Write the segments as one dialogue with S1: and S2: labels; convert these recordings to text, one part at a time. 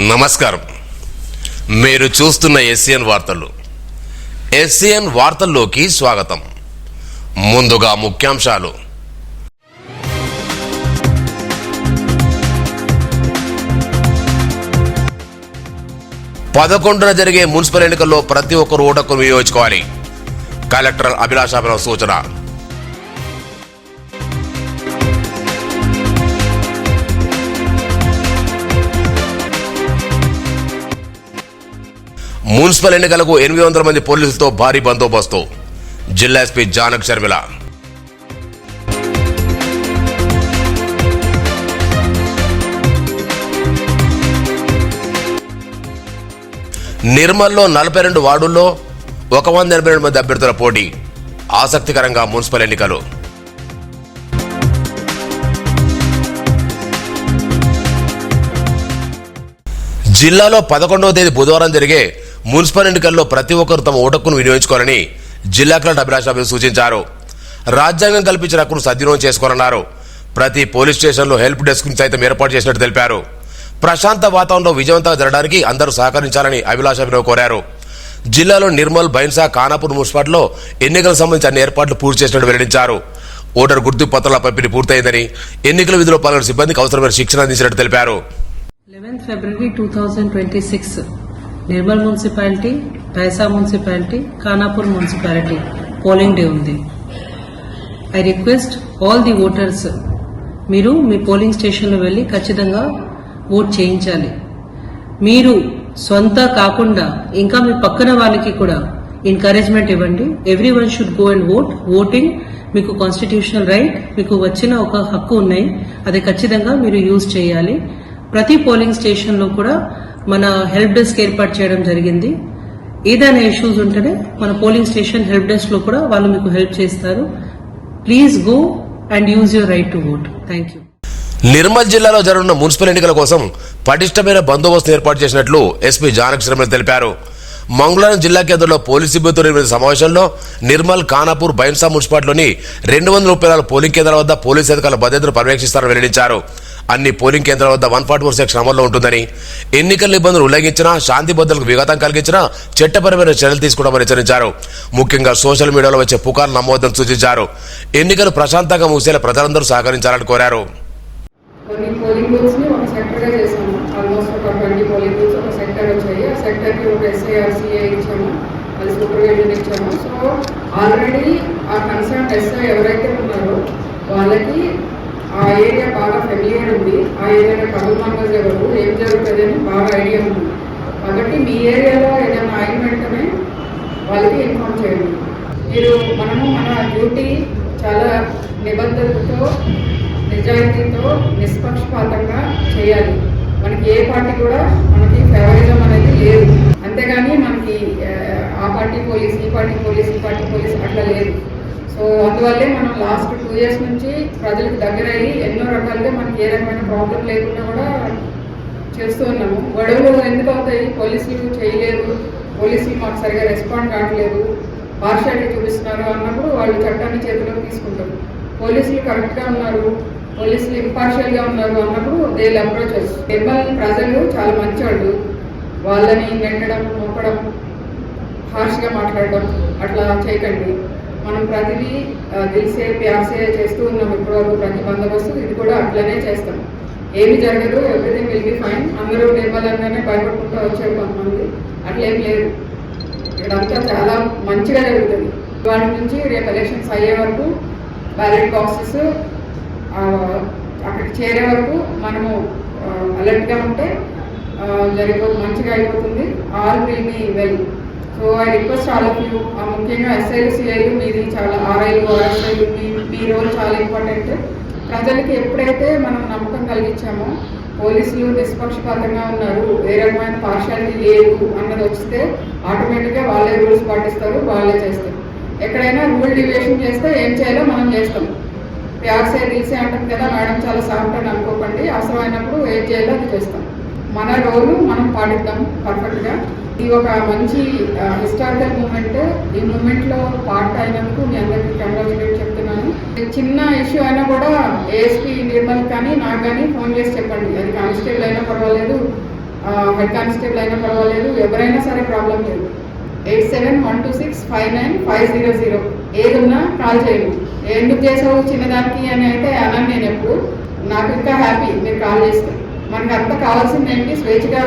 S1: నమస్కారం. మీరు చూస్తున్న ఎస్సీఎన్ వార్తలు. ఎస్సీఎన్ వార్తల్లోకి స్వాగతం. ముందుగా ముఖ్యాంశాలు. పదకొండున జరిగే మున్సిపల్ ఎన్నికల్లో ప్రతి ఒక్కరు ఓటు హక్కును వినియోగించుకోవాలి. కలెక్టర్ అభిలాషాభిరావు సూచన. మున్సిపల్ ఎన్నికలకు 800 మంది పోలీసులతో భారీ బందోబస్తు. జిల్లా ఎస్పీ జానక్ శర్మిల. నిర్మల్లో 42 వార్డుల్లో 182 మంది అభ్యర్థుల పోటీ. ఆసక్తికరంగా మున్సిపల్ ఎన్నికలు. జిల్లాలో 11వ తేదీ బుధవారం జరిగే మున్సిపల్ ఎన్నికల్లో ప్రతి ఒక్కరు తమ ఓటు హక్కును వినియోగించుకోవాలని జిల్లా కలెక్టర్ అభిలాషాభిరావు సూచించారు. రాజ్యాంగం కల్పించిన హక్కును సద్వినియోగం చేసుకోవాలన్నారు. ప్రతి పోలీస్ స్టేషన్లో హెల్ప్ డెస్క్ సైతం ఏర్పాటు చేసినట్టు తెలిపారు. ప్రశాంత వాతావరణంలో విజయవంతంగా జరగడానికి అందరూ సహకరించాలని అభిలాషాభిరావు కోరారు. జిల్లాలో నిర్మల్, బైన్సా, ఖానాపూర్ మున్సిపాలిటీలో ఎన్నికలకు సంబంధించి అన్ని ఏర్పాట్లు పూర్తి చేసినట్టు వెల్లడించారు. ఓటరు గుర్తింపు పత్రాల పంపిణీ పూర్తయిందని, ఎన్నికల విధిలో పాల్గొనే సిబ్బందికి అవసరమైన శిక్షణ అందించినట్టు తెలిపారు.
S2: 11th February 2026 Nirmal municipality, Bhainsa municipality, Khanapur municipality polling day ఉంది. I request all the voters, మీరు మీ పోలింగ్ స్టేషన్లో వెళ్లి ఖచ్చితంగా ఓట్ చేయించాలి. మీరు సొంత కాకుండా ఇంకా మీ పక్కన వాళ్ళకి కూడా ఎంకరేజ్మెంట్ ఇవ్వండి. Every one should go and vote. Voting మీకు కాన్స్టిట్యూషనల్ రైట్, మీకు వచ్చిన ఒక హక్కు ఉన్నాయి, అది ఖచ్చితంగా మీరు యూజ్ చేయాలి. ప్రతి పోలింగ్ స్టేషన్ లో కూడా మన హెల్ప్ డెస్క్ ఏర్పాటు చేయడం జరిగింది. ఏదైనా ఇష్యూస్ ఉంటేనే మన పోలింగ్ స్టేషన్ హెల్ప్ డెస్క్ లో కూడా వాళ్ళు మీకు హెల్ప్ చేస్తారు. Please go and use your right to vote. Thank you.
S1: Nirmal జిల్లాలో జరగనున్న మున్సిపల్ ఎన్నికల కోసం పటిష్టమైన బందోబస్తు ఏర్పాటు చేసినట్లు ఎస్పీ జానక్ శర్మిల తెలిపారు. మంగళవారం జిల్లా కేంద్రంలో పోలీసు సిబ్బందితో నిర్వహించిన సమావేశంలో నిర్మల్, ఖానాపూర్, బైన్సా మున్సిపాలిటీలోని 234 పోలింగ్ కేంద్రాల వద్ద పోలీసు అధికారుల భద్రతను పర్యవేక్షిస్తారని వెల్లడించారు. అన్ని పోలింగ్ కేంద్రాల వద్ద 144 సెక్షన్ అమల్లో ఉంటుందని, ఎన్నికల నిబంధనలు ఉల్లంఘించినా, శాంతి భద్రతలకు విఘాతం కలిగించినా చట్టపరమైన చర్యలు తీసుకుంటామని హెచ్చరించారు. ముఖ్యంగా సోషల్ మీడియాలో వచ్చే పుకార్లు నమ్మవద్దని సూచించారు. ఎన్నికలు ప్రశాంతంగా ముగిసేలా ప్రజలందరూ సహకరించాలని కోరారు.
S3: కొన్ని పోలింగ్ బూత్స్ ని ఒక సెక్టర్ గా చేసాము. ఆల్మోస్ట్ ఒక 20 పోలింగ్ బూత్స్ ఒక సెక్టర్ వచ్చాయి. ఆ సెక్టర్ కి ఒక SIRCA ఇచ్చాము, అది సూపర్వైజర్ ఇచ్చాము. సో ఆల్రెడీ ఆ కన్సర్న్ SI ఎవరైతే ఉన్నారో వాళ్ళకి ఆ ఏరియా బాగా ఫెమిలియర్ ఉంది. ఆ ఏరియాలో ట్రబుల్ మెంబర్స్ ఎవరు, ఏం జరుగుతుంది అని బాగా ఐడియా ఉంది. కాబట్టి మీ ఏరియాలో ఏదైనా అయిన వెంటనే వాళ్ళకి ఇన్ఫార్మ్ చేయండి. మనము మన డ్యూటీ చాలా నిబద్ధతతో, నిజాయితీతో, నిష్పక్షపాతంగా చేయాలి. మనకి ఏ పార్టీ కూడా మనకి ఫేవరిజం అనేది లేదు. అంతేగాని మనకి ఆ పార్టీ పోలీస్, ఈ పార్టీ పోలీస్, ఈ పార్టీ పోలీస్ అట్లా లేదు. సో అందువల్లే మనం లాస్ట్ 2 years నుంచి ప్రజలకు దగ్గర అయ్యి ఎన్నో రకాలుగా మనకి ఏ రకమైన ప్రాబ్లం లేకుండా కూడా చేస్తూ ఉన్నాము. గొడవలు ఎందుకు అవుతాయి? పోలీసులు చేయలేదు, పోలీసులు మాకు సరిగా రెస్పాండ్ కావట్లేదు, పార్షియాలిటీ చూపిస్తున్నారు అన్నప్పుడు వాళ్ళు చట్టాన్ని చేతిలోకి తీసుకుంటారు. పోలీసులు కరెక్ట్గా ఉన్నారు, పోలీసులు ఇంపార్షియల్గా ఉన్నారు అన్నప్పుడు they will approach us. Nirmal ప్రజలు చాలా మంచివాళ్ళు. వాళ్ళని నెట్టడం, నొక్కడం, హార్ష్గా మాట్లాడడం అట్లా చేయకండి. మనం ప్రతిదీ తెలిసే ప్యాసే చేస్తూ ఉన్నాం ఇప్పటివరకు. ప్రతి బందోబస్తు ఇది కూడా అట్లనే చేస్తాం. ఏమి జరగదు, ఎవ్రీథింగ్ విల్ బి ఫైన్. అందరూ నిర్మల్ అనగానే భయపడుకుంటూ వచ్చారు కొంతమంది, అట్లేం లేదు. ఇక్కడంతా చాలా మంచిగా జరుగుతుంది. వాటి నుంచి రేపు ఎలక్షన్స్ అయ్యే వరకు బ్యాలెట్ బాక్సెస్ అక్కడికి చేరే వరకు మనము అలర్ట్గా ఉంటే మంచిగా అయిపోతుంది. All will be well. So I request all of you, ముఖ్యంగా SIలు, CIలు, మీది చాలా RIలు, RSIలు, మీ రోల్ చాలా ఇంపార్టెంట్. ప్రజలకి ఎప్పుడైతే మనం నమ్మకం కలిగించామో, పోలీసులు నిష్పక్షపాతంగా ఉన్నారు, ఏ రకమైన పార్షియాలిటీ లేదు అన్నది వస్తే ఆటోమేటిక్గా వాళ్ళే రూల్స్ పాటిస్తారు, వాళ్ళే చేస్తారు. ఎక్కడైనా రూల్ డివియేషన్ చేస్తే ఏం చేయాలో మనం చేస్తాం. ప్యాసే తెలిసే అంటుంది కదా మేడం, చాలా సాఫ్ట్ అని అనుకోకండి. అవసరమైనప్పుడు ఏం చేయాలో అది చేస్తాం. మన రోలు మనం పాటిద్దాం పర్ఫెక్ట్గా. ఇది ఒక మంచి హిస్టారికల్ మూమెంట్. ఈ మూమెంట్లో పార్ట్ అయినందుకు మీ అందరికీ కంగ్రాచులేట్ చెప్తున్నాను. చిన్న ఇష్యూ అయినా కూడా ఏఎస్పీ నిర్మల్ కానీ నాకు కానీ ఫోన్ చేసి చెప్పండి. అది కానిస్టేబుల్ అయినా పర్వాలేదు, హెడ్ కానిస్టేబుల్ అయినా పర్వాలేదు, ఎవరైనా సరే ప్రాబ్లం లేదు. 8712659500 ఏదున్నా కాల్ చేయండి. ఎందుకు చేసావు చిన్నదానికి అని అయితే అనని నేను ఎప్పుడు. నాకు ఇంకా హ్యాపీ మీరు కాల్ చేస్తే. మనకు అంతా కావాల్సింది ఏంటి, స్వేచ్ఛగా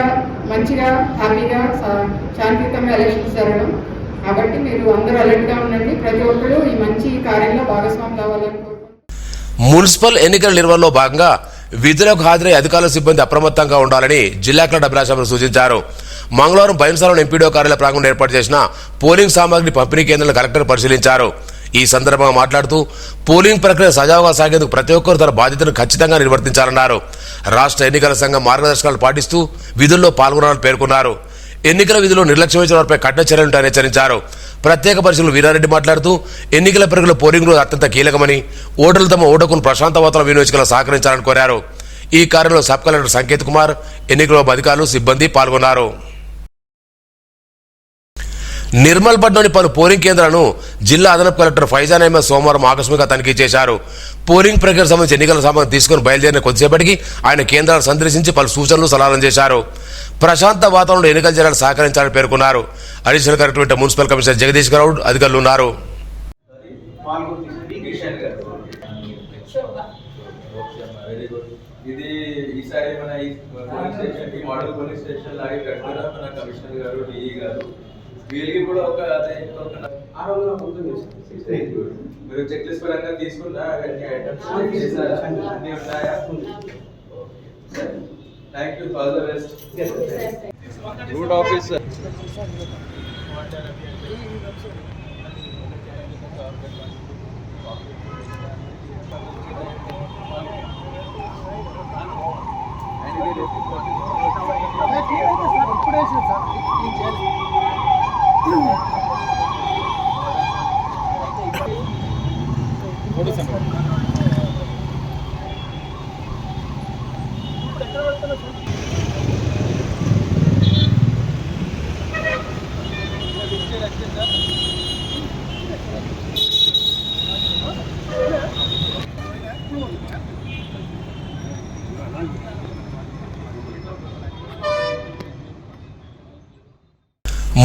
S3: మంచిగా హ్యాపీగా శాంతియుతంగా ఎలక్షన్స్ జరగడం. కాబట్టి మీరు అందరూ అలర్ట్గా ఉండండి. ప్రతి ఒక్కరు ఈ మంచి కార్యంలో భాగస్వామి కావాలని కోరుకుంటున్నాను.
S1: మున్సిపల్ ఎన్నికల నిర్వహణలో భాగంగా విధులకు హాజరై అధికారుల సిబ్బంది అప్రమత్తంగా ఉండాలని జిల్లా కలెక్టర్ అభిలాష్ సూచించారు. మంగళవారం బైన్సాలో ఎంపీడీఓ కార్యాలయ ప్రాంగణంలో ఏర్పాటు చేసిన పోలింగ్ సామాగ్రి పంపిణీ కేంద్రాలను కలెక్టర్ పరిశీలించారు. ఈ సందర్భంగా మాట్లాడుతూ పోలింగ్ ప్రక్రియ సజావుగా సాగేందుకు ప్రతి ఒక్కరు తన బాధ్యతను ఖచ్చితంగా నిర్వర్తించాలన్నారు. రాష్ట్ర ఎన్నికల సంఘం మార్గదర్శకాలు పాటిస్తూ విధుల్లో పాల్గొనాలని పేర్కొన్నారు. ఎన్నికల విధుల్లో నిర్లక్ష్యం వహించిన వారిపై కఠిన చర్యలుంటాయని హెచ్చరించారు. ప్రత్యేక పరిశీలకులు వీరారెడ్డి మాట్లాడుతూ ఎన్నికల ప్రక్రియలో పోలింగ్ రోజు అత్యంత కీలకమని, ఓటర్లు తమ ఓటుకును ప్రశాంత వాతావరణం వినియోగించుకుని సహకరించాలని కోరారు. ఈ కార్యంలో సబ్ కలెక్టర్ సంకేత్ కుమార్, ఎన్నికల అధికారులు, సిబ్బంది పాల్గొన్నారు. నిర్మల్పట్నంలోని పలు పోలింగ్ కేంద్రాలను జిల్లా అదనపు కలెక్టర్ ఫైజాన్ అహ్మద్ సోమవారం ఆకస్మికంగా తనిఖీ చేశారు. పోలింగ్ ప్రక్రియకు సంబంధించి ఎన్నికల సామాగ్రి తీసుకుని బయలుదేరిన కొద్దిసేపటికి ఆయన కేంద్రాలను సందర్శించి పలు సూచనలు సలహాలు చేశారు. ప్రశాంత వాతావరణంలో ఎన్నికల జరగాలని సహకరించాలని పేర్కొన్నారు. Additional collector municipal commissioner Jagadish Goud అధికారులు ఉన్నారు.
S4: ఇది ఈసారి మన ఈ పోలీస్ స్టేషన్ కి మోడల్ పోలీస్ స్టేషన్ లాగే కడుతున్నా మన కమిషనర్ గారు, డిఈ గారు, వీళ్ళకి కూడా ఒక మీరు చెక్ లిస్ట్ పరంగా తీసుకున్నా అన్ని ఐటమ్స్ చేశారా, అన్ని ఉన్నాయా? Thank you, all the best. Good officer.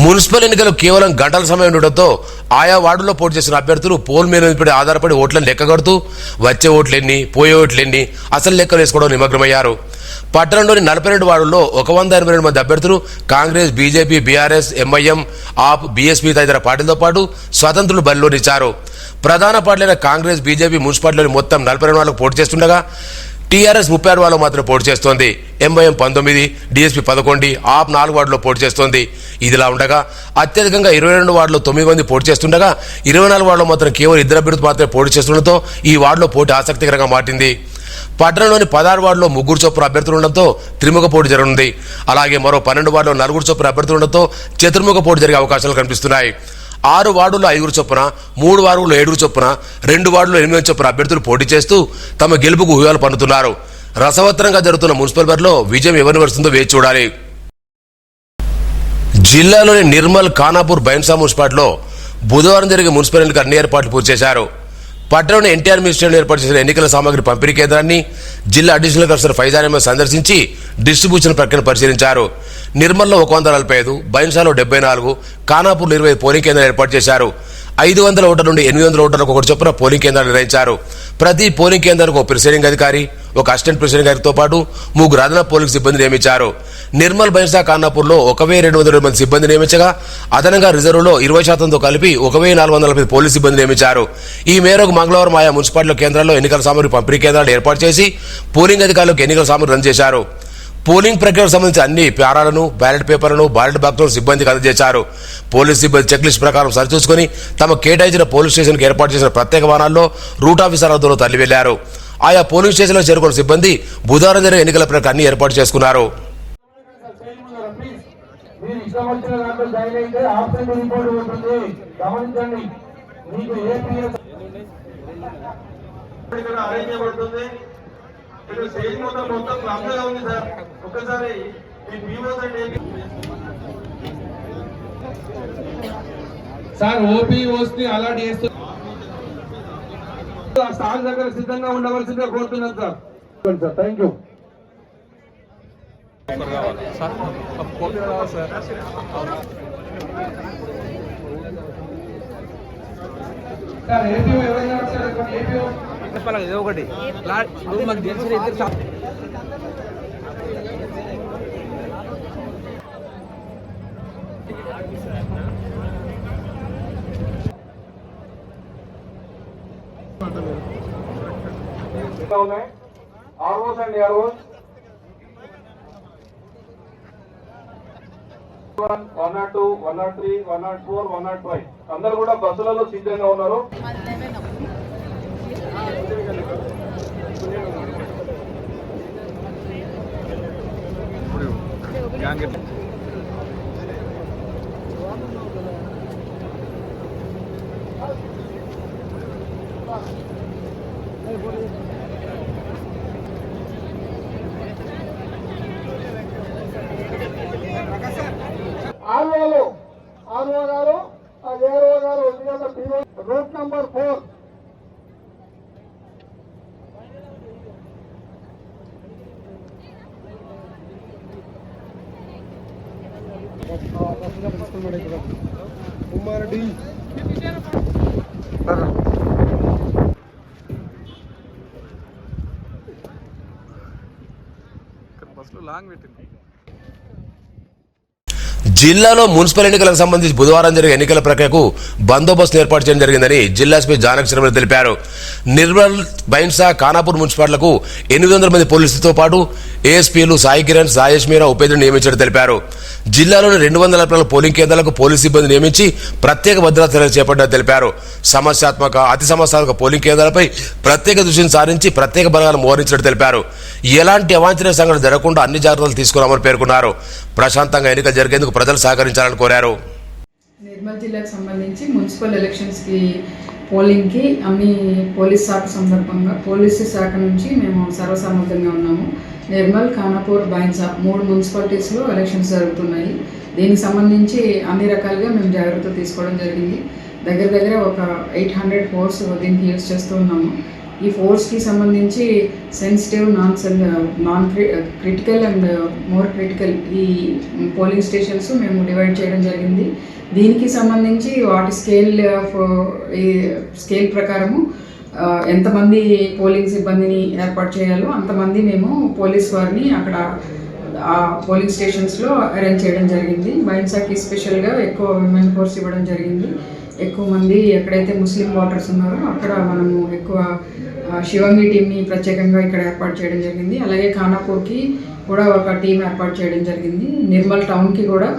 S1: Municipal ఎన్నికలు కేవలం గంటల సమయం ఉండడంతో ఆయా వార్డుల్లో పోటీ చేసిన అభ్యర్థులు పోల్ మీద ఆధారపడి ఓట్లను లెక్కగడుతూ వచ్చే ఓట్లెన్ని, పోయే ఓట్లెన్ని అసలు లెక్కలు వేసుకోవడం నిమగ్నమయ్యారు. పట్టణంలోని 42 వార్డుల్లో 182 మంది అభ్యర్థులు కాంగ్రెస్, బీజేపీ, బీఆర్ఎస్, ఎంఐఎం, ఆప్, బీఎస్పీ తదితర పార్టీలతో పాటు స్వతంత్రులు బరిలోనిచ్చారు. ప్రధాన పార్టీలైన కాంగ్రెస్, బీజేపీ మున్సిపాలిటీలోని మొత్తం 42 వార్డులకు పోటీ చేస్తుండగా టీఆర్ఎస్ 36 వార్డులో మాత్రమే పోటీ చేస్తోంది. ఎంఐఎం 19, డీఎస్పీ 11, ఆప్ 4 వార్డులో పోటీ చేస్తోంది. ఇదిలా ఉండగా అత్యధికంగా 22 వార్డులో 9 మంది పోటీ చేస్తుండగా 24 వార్డులో మాత్రం కేవలం 2 అభ్యర్థులు మాత్రమే పోటీ చేస్తుండటంతో ఈ వార్డులో పోటీ ఆసక్తికరంగా మారింది. పట్టణంలోని 16 వార్డులో 3 చొప్పున అభ్యర్థులు ఉండడంతో త్రిముఖ పోటీ జరగనుంది. అలాగే మరో 12 వార్డులో 4 చొప్పున అభ్యర్థులు ఉండడంతో చతుర్ముఖ పోటీ జరిగే అవకాశాలు కనిపిస్తున్నాయి. 6 వార్డుల్లో 5 చొప్పున, 3 వార్డుల్లో 7 చొప్పున, 2 వార్డుల్లో 8 చొప్పున అభ్యర్థులు పోటీ చేస్తూ తమ గెలుపుకు ఊహలు పన్నుతున్నారు. రసవత్తరంగా జరుగుతున్న మున్సిపల్ బరిలో విజయం ఎవరిని వస్తుందో వేచి చూడాలి. జిల్లాలోని నిర్మల్, ఖానాపూర్, బైన్సా మున్సిపాలిటీలో బుధవారం జరిగే మున్సిపల్ ఎన్నికల అన్ని ఏర్పాట్లు పూర్తి చేశారు. పట్టణంలోని ఎన్టీఆర్ మినిస్టర్లో ఏర్పాటు చేసిన ఎన్నికల సామాగ్రి పంపిణీ కేంద్రాన్ని జిల్లా అడిషనల్ కమిషనర్ ఫైజాన్ అహ్మద్ సందర్శించి డిస్ట్రిబ్యూషన్ ప్రక్రియను పరిశీలించారు. నిర్మల్లో 145, బైన్సాలో 74, ఖానాపూర్లో 25 పోలింగ్ కేంద్రాలు ఏర్పాటు చేశారు. 500 ఓటర్ల నుండి 800 ఓటర్లకు ఒకటి చొప్పున పోలింగ్ కేంద్రాలు నిర్వహించారు. ప్రతి పోలింగ్ కేంద్రానికి ఒక ప్రిసైడింగ్ అధికారి, ఒక అసిస్టెంట్ ప్రిసైడింగ్ అధికారితో పాటు 3 అదనపు పోలింగ్ సిబ్బంది నియమించారు. నిర్మల్, బైన్సా, ఖానాపూర్లో 1220 మంది సిబ్బంది నియమించగా అదనంగా రిజర్వులో 20%తో కలిపి 1440 పోలీసు సిబ్బంది నియమించారు. ఈ మేరకు మంగళవారం ఆయా మున్సిపాలిటీ కేంద్రాల్లో ఎన్నికల సామగ్రి పంపిణీ కేంద్రాలు ఏర్పాటు చేసి పోలింగ్ అధికారులకు ఎన్నికల సామగ్రి రన్ చేశారు. పోలింగ్ ప్రక్రియకు సంబంధించి అన్ని ప్యారాలను, బ్యాలెట్ పేపర్లను, బ్యాలెట్ బాక్సులను సిబ్బందికి అందజేశారు. పోలీసు సిబ్బంది చెక్ లిస్ట్ ప్రకారం సరిచూసుకుని తమ కేటాయించిన పోలీస్ స్టేషన్కి ఏర్పాటు చేసిన ప్రత్యేక వాహనాల్లో రూట్ ఆఫీసర్ ఆధ్వర్యంలో తరలి వెళ్లారు. ఆయా పోలింగ్ స్టేషన్లో చేరుకున్న సిబ్బంది బుధవారం జరిగే ఎన్నికల ప్రక్రియ అన్ని ఏర్పాటు చేసుకున్నారు.
S4: స్టేజ్ మొత్తం క్లబ్గా ఉంది సార్. ఒక్కసారి
S5: సార్ ఓపీఓస్ ని అలాట్ చేస్తూ స్టాల్ దగ్గర సిద్ధంగా ఉండవలసిందిగా కోరుతున్నాను sir. Thank you. Sir APO ఎవరైనా సార్ ఏపీఓ
S6: ఏదో ఒకటి మాకు తెలిసిన ఇద్దరు
S5: ఉన్నాయి ఆర్ఓస్ అండి ఆర్ఓస్ 102, 103, 104, 105 అందరూ కూడా బస్సులలో సిద్ధంగా ఉన్నారు. ఆర్ఓ గారు ఏఆర్ఓ గారు రూట్ నంబర్ 4 కుమారెడ్డి
S6: బస్సులో లాంగ్ పెట్టింది.
S1: జిల్లాలో మున్సిపల్ ఎన్నికలకు సంబంధించి బుధవారం జరిగే ఎన్నికల ప్రక్రియకు బందోబస్తు ఏర్పాటు చేయడం జరిగిందని జిల్లా ఎస్పీ జానక్ శ్రీమల్ తెలిపారు. నిర్మల్, బైన్సా, ఖానాపూర్ మున్సిపాలిటీలకు 800 మంది పోలీసులతో పాటు ఏఎస్పీలు సాయి కిరణ్, సాయేష్ మీరా ఉపేంద్రను నియమించినట్టు తెలిపారు. జిల్లాలోని 240 పోలింగ్ కేంద్రాలకు పోలీసు సిబ్బంది నియమించి ప్రత్యేక భద్రతా చర్యలు చేపట్టినట్టు తెలిపారు. సమస్యాత్మక, అతి సమస్యాత్మక పోలింగ్ కేంద్రాలపై ప్రత్యేక దృష్టిని సారించి ప్రత్యేక బలగాలను మోహరించినట్టు తెలిపారు. ఎలాంటి అవాంఛనీయ సంఘటన జరగకుండా అన్ని జాగ్రత్తలు తీసుకున్నామని పేర్కొన్నారు. ప్రశాంతంగా ఎన్నికలు జరిగేందుకు ప్రజలు సహకరించాలని కోరారు.
S3: నిర్మల్ జిల్లాకు సంబంధించి మున్సిపల్ ఎలక్షన్స్కి పోలింగ్కి అన్ని పోలీస్ శాఖ సందర్భంగా పోలీసు శాఖ నుంచి మేము సర్వసమ్మతంగా ఉన్నాము. నిర్మల్, ఖానాపూర్, బైన్సా 3 మున్సిపాలిటీస్లో ఎలక్షన్స్ జరుగుతున్నాయి. దీనికి సంబంధించి అన్ని రకాలుగా మేము జాగ్రత్తలు తీసుకోవడం జరిగింది. దగ్గర ఒక 800 ఫోర్స్ దీనికి యూజ్ చేస్తూ ఉన్నాము. ఈ ఫోర్స్కి సంబంధించి sensitive, non critical and more critical ఈ పోలింగ్ స్టేషన్స్ మేము డివైడ్ చేయడం జరిగింది. దీనికి సంబంధించి వాటి స్కేల్ ప్రకారము ఎంతమంది పోలింగ్ సిబ్బందిని ఏర్పాటు చేయాలో అంతమంది మేము పోలీస్ వారిని అక్కడ ఆ పోలింగ్ స్టేషన్స్లో అరేంజ్ చేయడం జరిగింది. బైన్సాకి స్పెషల్గా ఎక్కువ విమెన్ ఫోర్స్ ఇవ్వడం జరిగింది. ఎక్కువ మంది ఎక్కడైతే ముస్లిం ఓటర్స్ ఉన్నారో అక్కడ మనము ఎక్కువ శివంగి టీంని ప్రత్యేకంగా ఇక్కడ ఏర్పాటు చేయడం జరిగింది. అలాగే ఖానాపూర్కి కూడా ఒక టీం ఏర్పాటు చేయడం జరిగింది. నిర్మల్ టౌన్కి కూడా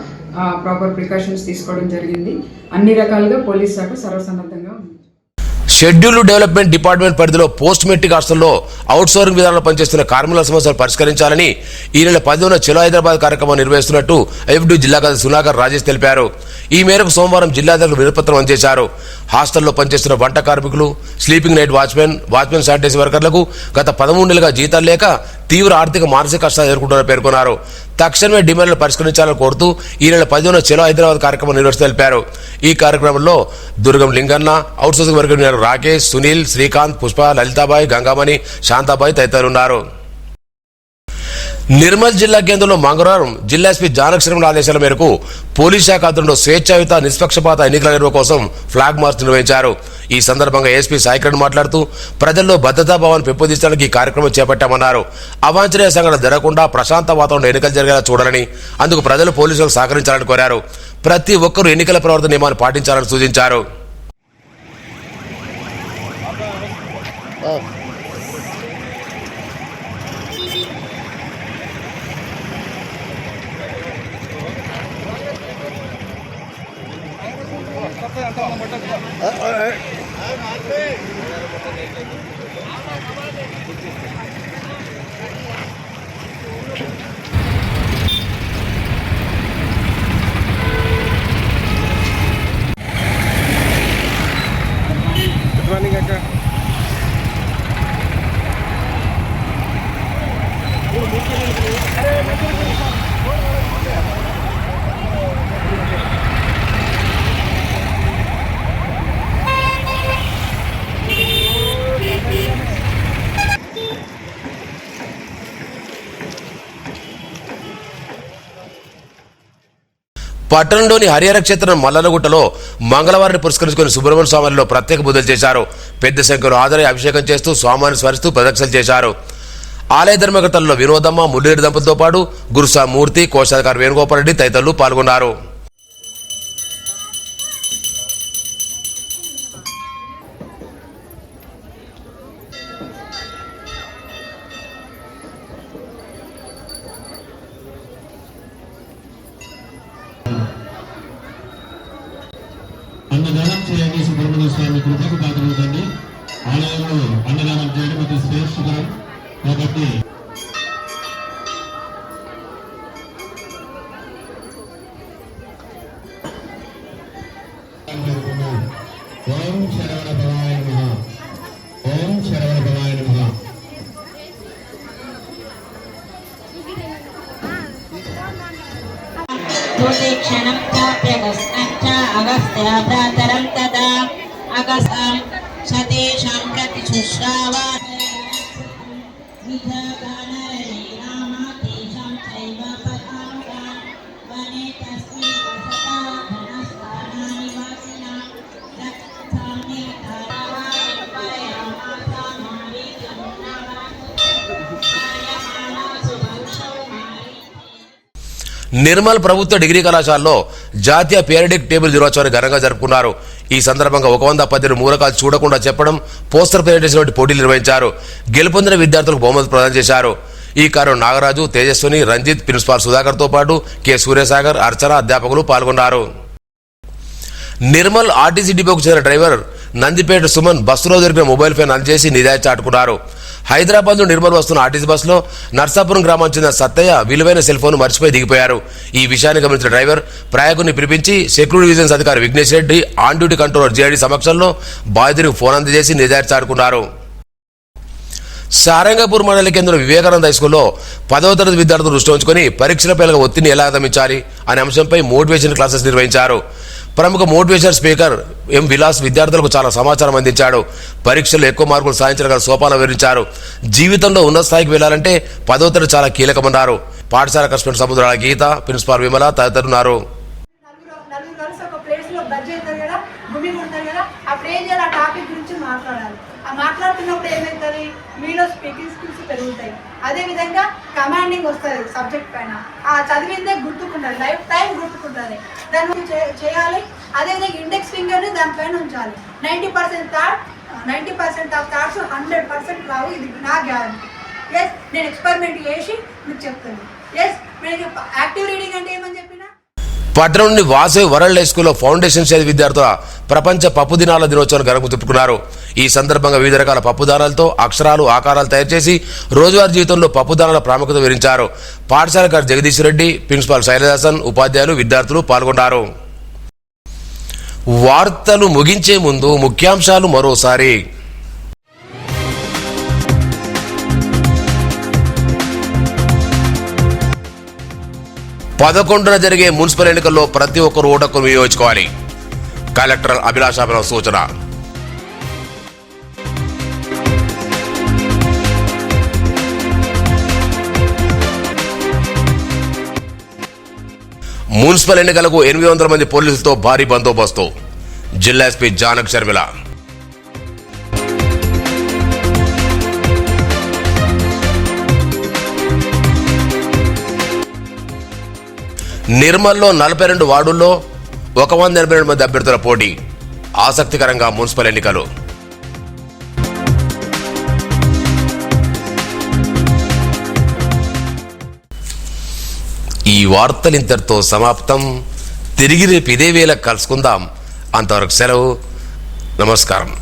S3: ప్రాపర్ ప్రికాషన్స్ తీసుకోవడం జరిగింది. అన్ని రకాలుగా పోలీస్ శాఖ సర్వసన్నద్ధంగా ఉంది.
S1: షెడ్యూల్డ్ డెవలప్మెంట్ డిపార్ట్మెంట్ పరిధిలో పోస్ట్ మెట్రిక్ హాస్టల్లో అవుట్సోర్సింగ్ విధానంలో పనిచేస్తున్న కార్మికుల సమస్యలు పరిష్కరించాలని ఈ నెల 10న చలో హైదరాబాద్ కార్యక్రమం నిర్వహిస్తున్నట్టు ఐఎఫ్డీ జిల్లా కార్యదర్శి సునాకర్ రాజేష్ తెలిపారు. ఈ మేరకు సోమవారం జిల్లాధికారులకు వినతిపత్రం అందజేశారు. హాస్టల్లో పనిచేస్తున్న వంట కార్మికులు, స్లీపింగ్ నైట్ వాచ్మెన్ శానిటైజర్ వర్కర్లకు గత 13 నెలలుగా జీతాలు లేక తీవ్ర ఆర్థిక మానసిక కష్టాలు ఎదుర్కొంటారని పేర్కొన్నారు. తక్షణమే డిమాండ్లు పరిష్కరించాలని కోరుతూ ఈ నెల 10న చలో హైదరాబాద్ కార్యక్రమం నిర్వహిస్తూ తెలిపారు. ఈ కార్యక్రమంలో దుర్గం లింగన్న, అవుట్సోర్సింగ్ వర్కర్ రాకేష్, సునీల్, శ్రీకాంత్, పుష్ప, లలితాబాయి, గంగామణి, శాంతాబాయి తదితరులు ఉన్నారు. నిర్మల్ జిల్లా కేంద్రంలో మంగళవారం జిల్లా ఎస్పీ జానక్ శ్రీమల్ ఆదేశాల మేరకు పోలీస్ శాఖ ఆధ్వర్యంలో స్వేచ్ఛాయుత, నిష్పక్షపాత ఎన్నికల నిర్వహణ కోసం ఫ్లాగ్ మార్చ్ నిర్వహించారు. ఈ సందర్భంగా ఏఎస్పీ సాయి కిరణ్ మాట్లాడుతూ ప్రజల్లో భద్రతా భావాన్ని పెంపొందించడానికి ఈ కార్యక్రమం చేపట్టామన్నారు. అవాంఛనీయ సంఘటన జరగకుండా ప్రశాంత వాతావరణంలో ఎన్నికలు జరిగేలా చూడాలని, అందుకు ప్రజలు పోలీసులకు సహకరించాలని కోరారు. ప్రతి ఒక్కరూ ఎన్నికల ప్రవర్తన నియమాన్ని పాటించాలని సూచించారు. పట్టణంలోని హరిహర క్షేత్రం మల్లనగుట్టలో మంగళవారాన్ని పురస్కరించుకుని సుబ్రహ్మణ్య స్వామిలో ప్రత్యేక పూజలు చేశారు. పెద్ద సంఖ్యలో హాజరై అభిషేకం చేస్తూ స్వామిని స్మరిస్తూ ప్రదక్షిణలు చేశారు. ఆలయ ధర్మకర్తల్లో వినోదమ్మ, మురళీరెడ్డి దంపతులతో పాటు గురుసా మూర్తి, కోశాధికారి వేణుగోపాల్ రెడ్డి తదితరులు పాల్గొన్నారు.
S7: అన్నదానం చేయండి. సుబ్రహ్మణ్య స్వామి కృపకు పాత్రవుతండి. ఆలయంలో అన్నదానం చేయడం అతి శ్రేష్ఠకరం కాబట్టి ఓం శరవణ భవాయ నమః. ఓం శరవణ భవాయ నమః.
S8: క్షణం అగస్త్య భ్రాతరం తదా అగస్తం సతేషాం ప్రతిశుశ్రావా
S1: నిర్మల్ ప్రభుత్వ డిగ్రీ కళాశాలలో జాతీయ పిరియాడిక్ టేబుల్ దినోత్సవాన్ని ఘనంగా జరుపుకున్నారు. ఈ సందర్భంగా 118 మూలకాలు చూడకుండా చెప్పడం, పోస్టర్ ప్రెజెంటేషన్ వంటి పోటీలు నిర్వహించారు. గెలుపొందిన విద్యార్థులకు బహుమతులు ప్రదానం చేశారు. ఈ కార్యం నాగరాజు, తేజస్విని, రంజిత్, ప్రిన్సిపాల్ సుధాకర్ తో పాటు కె సూర్యసాగర్, అర్చన, అధ్యాపకులు పాల్గొన్నారు. నిర్మల్ ఆర్టీసీ డిపోకు చెందిన డ్రైవర్ నందిపేట సుమన్ బస్సులో దొరికిన మొబైల్ ఫోన్ అందజేసి నిజాయితీ చాటుకున్నారు. హైదరాబాద్ నుండి నిర్మల్ వస్తున్న ఆర్టీసీ బస్సులో నర్సాపురం గ్రామానికి చెందిన సత్తయ్య విలువైన సెల్ ఫోన్ మర్చిపోయి దిగిపోయారు. ఈ విషయాన్ని గమనించిన డ్రైవర్ ప్రయాగుని పిలిపించి సెక్యూరిటీ విజిలెన్స్ అధికారి Vignesh Reddy, on duty controller JD సమక్షంలో బాధితుడికి ఫోన్ అందజేసి నిజాయితీ చాటుకున్నారు. సారంగపూర్ మండలి కేంద్రం వివేకానంద హైస్కూల్లో 10వ తరగతి విద్యార్థులు దృష్టి ఉంచుకొని పరీక్షలపై ఒత్తిడిని ఎలా అధిగమించాలి అనే అంశంపై మోటివేషన్ క్లాసెస్ నిర్వహించారు. ప్రముఖ మోటివేషన్ స్పీకర్ ఎం విలాస్ విద్యార్థులకు చాలా సమాచారం అందించాడు. పరీక్షల్లో ఎక్కువ మార్కులు సాధించగల సోపాలు వివరించారు. జీవితంలో ఉన్నత స్థాయికి వెళ్లాలంటే 10వ తరగతి చాలా కీలకమన్నారు. పాఠశాల కరెస్పాండెంట్ సముద్రాల గీత, ప్రిన్సిపాల్ విమల తదితరున్నారు.
S9: మాట్లాడుతున్నప్పుడు ఏమవుతుంది, మీలో స్పీకింగ్ స్కిల్స్ పెరుగుతాయి. అదేవిధంగా కమాండింగ్ వస్తుంది సబ్జెక్ట్ పైన. ఆ చదివిందే గుర్తుకుంటుంది, లైఫ్ టైం గుర్తుకుంటుంది. దాన్ని చేయాలి. అదేవిధంగా ఇండెక్స్ ఫింగర్ని దానిపైన ఉంచాలి. 90% ఆఫ్ థాట్స్ 100% రావు. ఇది నా గ్యారంటీ. ఎస్, నేను ఎక్స్పెరిమెంట్ చేసి మీకు చెప్తాను. ఎస్, నేను యాక్టివ్ రీడింగ్ అంటే ఏమని చెప్పినా.
S1: పట్టణంలోని వాసవి వరల్డ్ హై స్కూల్లో ఫౌండేషన్ స్థాయి విద్యార్థుల ప్రపంచ పప్పు దినాల దినోత్సవాన్ని ఘనంగా జరుపుకున్నారు. ఈ సందర్భంగా వివిధ రకాల పప్పు దానాలతో అక్షరాలు, ఆకారాలు తయారు చేసి రోజువారీ జీవితంలో పప్పు దానాల ప్రాముఖ్యత వివరించారు. పాఠశాల గారు జగదీష్ రెడ్డి, ప్రిన్సిపాల్ శైలదాసన్, ఉపాధ్యాయులు, విద్యార్థులు పాల్గొన్నారు. వార్తలు ముగించే ముందు ముఖ్యాంశాలు మరోసారి. 11న జరిగే మున్సిపల్ ఎన్నికల్లో ప్రతి ఒక్కరు ఓటు హక్కును వినియోగించుకోవాలి. కలెక్టర్ అభిలాషాపన సూచన. మున్సిపల్ ఎన్నికలకు 800 మంది పోలీసులతో భారీ బందోబస్తు. జిల్లా ఎస్పీ జానక్ శర్మిల. నిర్మల్లో 42 వార్డుల్లో 182 మంది అభ్యర్థుల పోటీ. ఆసక్తికరంగా మున్సిపల్ ఎన్నికలు. ఈ వార్తలు ఇంతటితో సమాప్తం. తిరిగి రేపు ఇదే వేళ కలుసుకుందాం. అంతవరకు సెలవు. నమస్కారం.